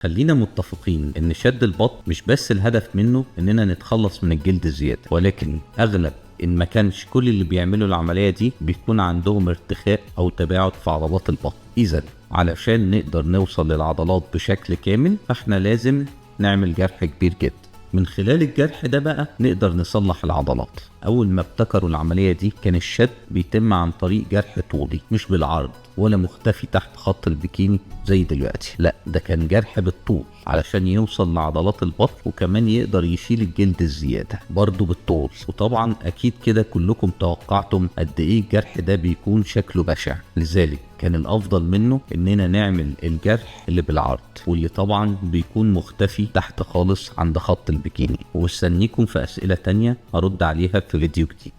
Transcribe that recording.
خلينا متفقين ان شد البطن مش بس الهدف منه اننا نتخلص من الجلد الزيادة، ولكن اغلب ان ما كانش كل اللي بيعملوا العملية دي بيكون عندهم ارتخاء او تباعد في عضلات البطن. اذا علشان نقدر نوصل للعضلات بشكل كامل فاحنا لازم نعمل جرح كبير جدا. من خلال الجرح ده بقى نقدر نصلح العضلات. اول ما ابتكروا العملية دي كان الشد بيتم عن طريق جرح طولي مش بالعرض ولا مختفي تحت خط البيكيني زي دلوقتي، لا ده كان جرح بالطول علشان يوصل لعضلات البطن وكمان يقدر يشيل الجلد الزيادة برضه بالطول. وطبعا اكيد كده كلكم توقعتم قد ايه الجرح ده بيكون شكله بشع، لذلك كان الافضل منه اننا نعمل الجرح اللي بالعرض واللي طبعا بيكون مختفي تحت خالص عند خط البيكيني. ومستنيكم في اسئلة تانية هرد عليها في فيديو جديد.